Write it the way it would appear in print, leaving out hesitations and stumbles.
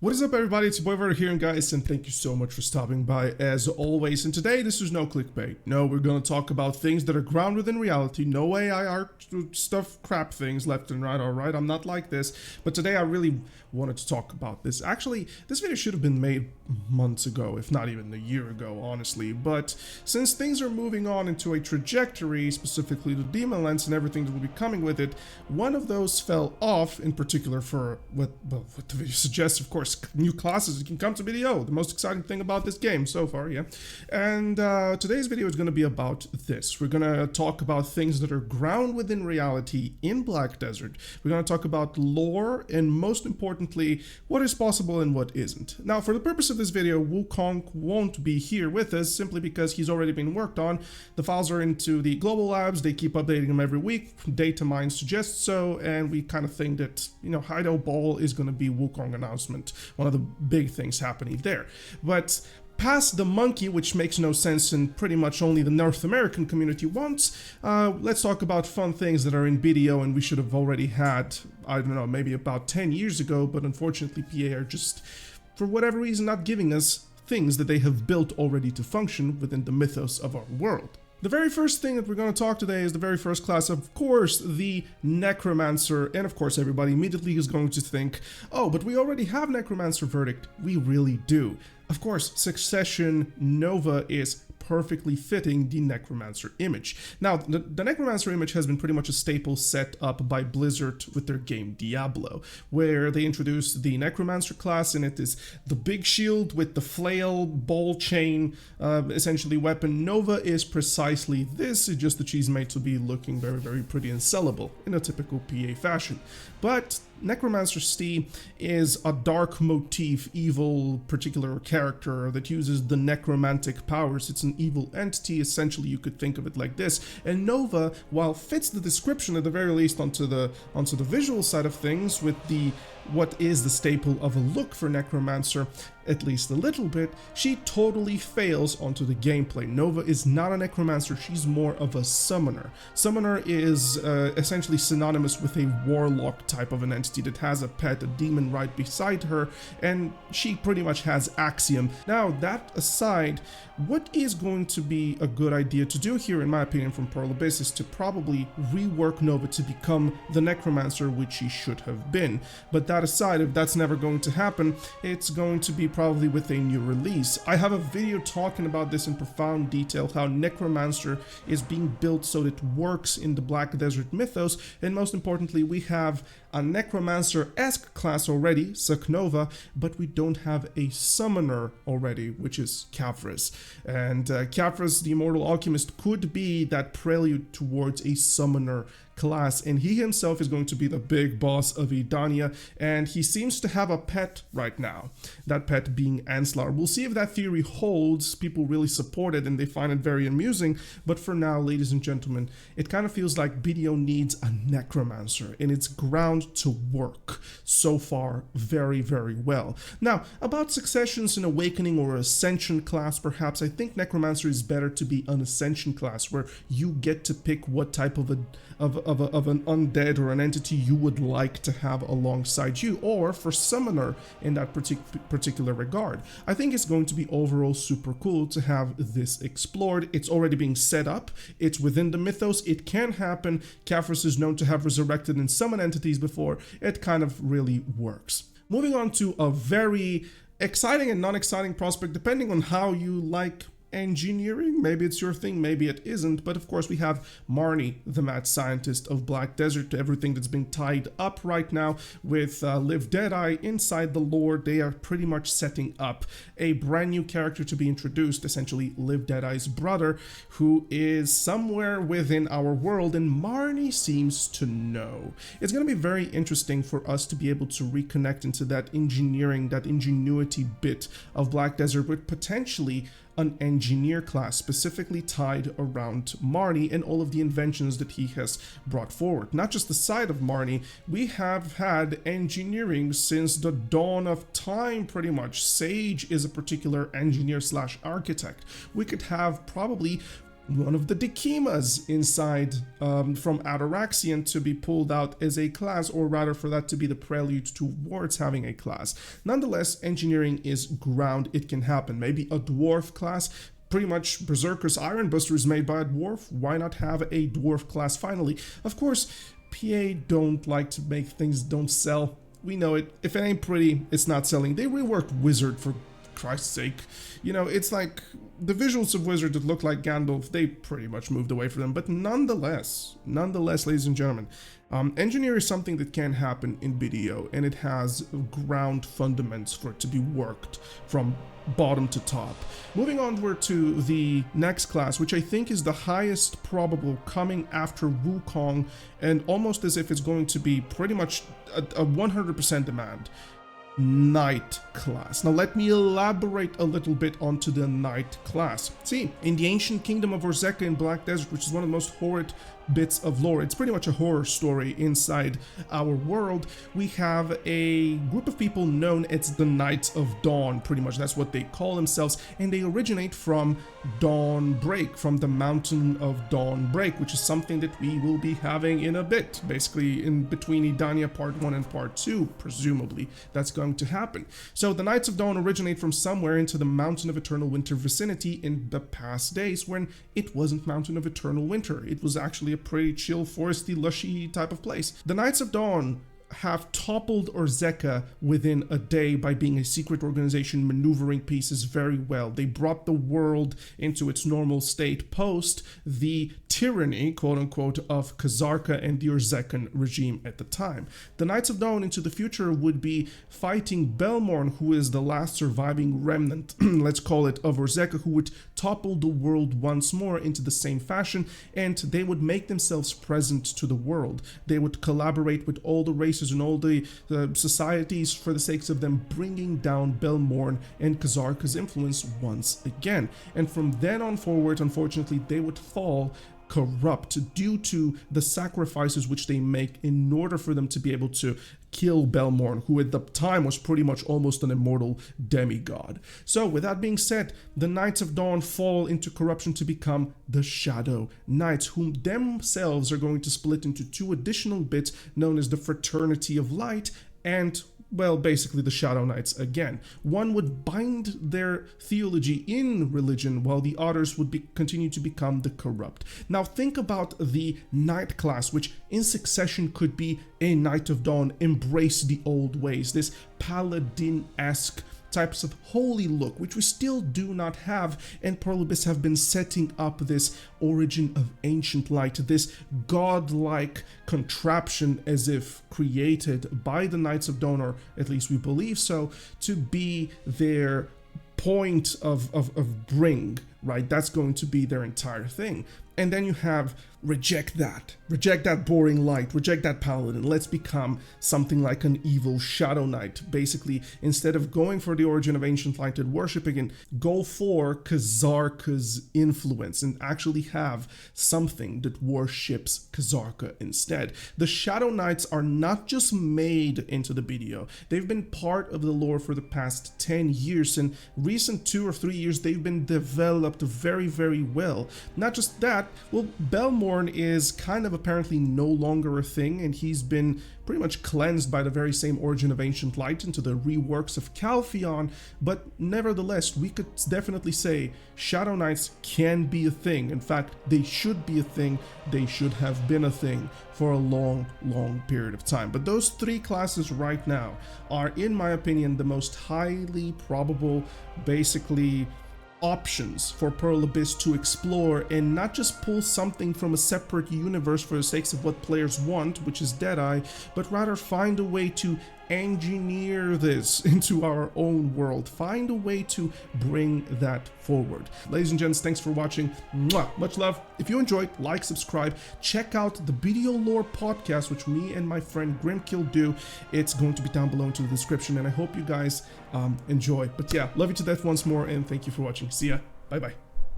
What is up, everybody? It's your boy Vert here, and guys, and thank you so much for stopping by as always. And today, this is no clickbait. No, we're going to talk about things that are grounded in reality. No AI art stuff, crap things left and right, alright? I'm not like this. But today, I really wanted to talk about this. Actually, this video should have been made months ago, if not even a year ago, honestly. But since things are moving on into a trajectory, specifically the Demon Lens and everything that will be coming with it, one of those fell off, in particular for what the video suggests, of course. New classes that can come to BDO, the most exciting thing about this game so far, yeah. And today's video is going to be about this. We're going to talk about things that are grounded within reality in Black Desert. We're going to talk about lore, and most importantly, what is possible and what isn't. Now, for the purpose of this video, Wukong won't be here with us simply because he's already been worked on. The files are into the global labs. They keep updating them every week. Data mine suggests so, and we kind of think that, you know, Hideout Ball is going to be Wukong announcement. One of the big things happening there. But past the monkey, which makes no sense and pretty much only the North American community wants, let's talk about fun things that are in BDO and we should have already had, I don't know, maybe about 10 years ago, but unfortunately PA are just, for whatever reason, not giving us things that they have built already to function within the mythos of our world. The very first thing that we're going to talk today is the very first class, of course, the Necromancer, and of course everybody immediately is going to think, oh, but we already have Necromancer Verdict. We really do. Of course, Succession Nova is perfectly fitting the Necromancer image. Now, the Necromancer image has been pretty much a staple set up by Blizzard with their game Diablo, where they introduced the Necromancer class, and it is the big shield with the flail, ball chain, essentially weapon. Nova is precisely this, it's just that she's made to be looking very, very pretty and sellable in a typical PA fashion. But Necromancer Stee is a dark motif, evil particular character that uses the necromantic powers. It's an evil entity, essentially you could think of it like this. And Nova, while fits the description at the very least onto the visual side of things with the what is the staple of a look for Necromancer, at least a little bit, she totally fails onto the gameplay. Nova is not a Necromancer, she's more of a Summoner. Summoner is essentially synonymous with a Warlock type of an entity that has a pet, a demon right beside her, and she pretty much has Axiom. Now, that aside, what is going to be a good idea to do here, in my opinion, from Pearl Abyss, is to probably rework Nova to become the Necromancer which she should have been. But that aside, if that's never going to happen, it's going to be probably with a new release. I have a video talking about this in profound detail, how Necromancer is being built so that it works in the Black Desert mythos, and most importantly, we have a Necromancer-esque class already, Sucknova, but we don't have a Summoner already, which is Kafris. And Kafris, the Immortal Alchemist, could be that prelude towards a Summoner class, and he himself is going to be the big boss of Edania, and he seems to have a pet right now, that pet being Anslar. We'll see if that theory holds. People really support it and they find it very amusing, but for now, ladies and gentlemen, it kind of feels like BDO needs a Necromancer, and it's ground to work so far very, very well. Now, about Successions, an Awakening or Ascension class, perhaps, I think Necromancer is better to be an Ascension class, where you get to pick what type of an undead or an entity you would like to have alongside you, or for Summoner in that particular regard. I think it's going to be overall super cool to have this explored. It's already being set up, it's within the mythos, it can happen. Kafris is known to have resurrected and summoned entities before. It kind of really works. Moving on to a very exciting and non-exciting prospect, depending on how you like engineering. Maybe it's your thing, maybe it isn't, but of course we have Marnie, the mad scientist of Black Desert, everything that's being tied up right now with Live Deadeye inside the lore. They are pretty much setting up a brand new character to be introduced, essentially Live Deadeye's brother, who is somewhere within our world, and Marnie seems to know. It's going to be very interesting for us to be able to reconnect into that engineering, that ingenuity bit of Black Desert with potentially an engineer class specifically tied around Marnie and all of the inventions that he has brought forward. Not just the side of Marnie, we have had engineering since the dawn of time pretty much. Sage is a particular engineer slash architect. We could have probably one of the Dekimas inside from Ataraxian to be pulled out as a class, or rather for that to be the prelude towards having a class. Nonetheless, engineering is ground. It can happen. Maybe a dwarf class. Pretty much Berserker's Ironbuster is made by a dwarf. Why not have a dwarf class finally? Of course, PA don't like to make things don't sell. We know it. If it ain't pretty, it's not selling. They reworked Wizard, for Christ's sake. You know, it's like the visuals of Wizard that look like Gandalf, they pretty much moved away from them. But nonetheless, ladies and gentlemen, engineer is something that can happen in BDO, and it has ground fundamentals for it to be worked from bottom to top. Moving onward to the next class, which I think is the highest probable, coming after Wukong, and almost as if it's going to be pretty much a 100% demand. Knight class. Now let me elaborate a little bit onto the Knight class. See, in the ancient kingdom of Orzeka in Black Desert, which is one of the most horrid bits of lore, it's pretty much a horror story inside our world, we have a group of people known as the Knights of Dawn. Pretty much that's what they call themselves, and they originate from Dawnbreak, from the Mountain of Dawnbreak, which is something that we will be having in a bit, basically in between Edania Part 1 and Part 2, presumably that's going to happen. So the Knights of Dawn originate from somewhere into the Mountain of Eternal Winter vicinity in the past days, when it wasn't Mountain of Eternal Winter. It was actually a pretty chill, foresty, lushy type of place. The Knights of Dawn have toppled Orzeka within a day by being a secret organization maneuvering pieces very well. They brought the world into its normal state post the tyranny, quote-unquote, of Khazarka and the Orzekan regime at the time. The Knights of Dawn into the future would be fighting Belmorn, who is the last surviving remnant, let's call it, of Orzeka, who would topple the world once more into the same fashion, and they would make themselves present to the world. They would collaborate with all the races and all the societies for the sakes of them bringing down Belmorn and Khazarka's influence once again. And from then on forward, unfortunately, they would fall corrupt due to the sacrifices which they make in order for them to be able to kill Belmorn, who at the time was pretty much almost an immortal demigod. So with that being said, the Knights of Dawn fall into corruption to become the Shadow Knights, whom themselves are going to split into two additional bits known as the Fraternity of Light and, well, basically the Shadow Knights again. One would bind their theology in religion, while the others would continue to become the corrupt. Now think about the Knight class, which in succession could be a Knight of Dawn, embrace the old ways, this paladin-esque types of holy look, which we still do not have, and Pearl Abyss have been setting up this origin of ancient light, this godlike contraption as if created by the Knights of Dawn, or at least we believe so, to be their point of bring, right? That's going to be their entire thing. And then you have reject that boring light, reject that paladin, let's become something like an evil Shadow Knight. Basically, instead of going for the origin of ancient light and worshiping it, go for Khazarka's influence and actually have something that worships Khazarka instead. The Shadow Knights are not just made into the BDO, they've been part of the lore for the past 10 years. In recent 2 or 3 years, they've been developed very, very well. Not just that, well, Belmorn is kind of apparently no longer a thing, and he's been pretty much cleansed by the very same origin of ancient light into the reworks of Calpheon, but nevertheless, we could definitely say Shadow Knights can be a thing. In fact, they should be a thing. They should have been a thing for a long, long period of time. But those 3 classes right now are, in my opinion, the most highly probable, basically, options for Pearl Abyss to explore, and not just pull something from a separate universe for the sakes of what players want, which is Deadeye, but rather find a way to engineer this into our own world, find a way to bring that forward. Ladies and gents, thanks for watching. Mwah! Much love. If you enjoyed, like, subscribe, check out the BDO Lore Podcast, which me and my friend Grimkill do. It's going to be down below into the description, and I hope you guys enjoy. But yeah, love you to death once more, and thank you for watching. See ya. Bye bye.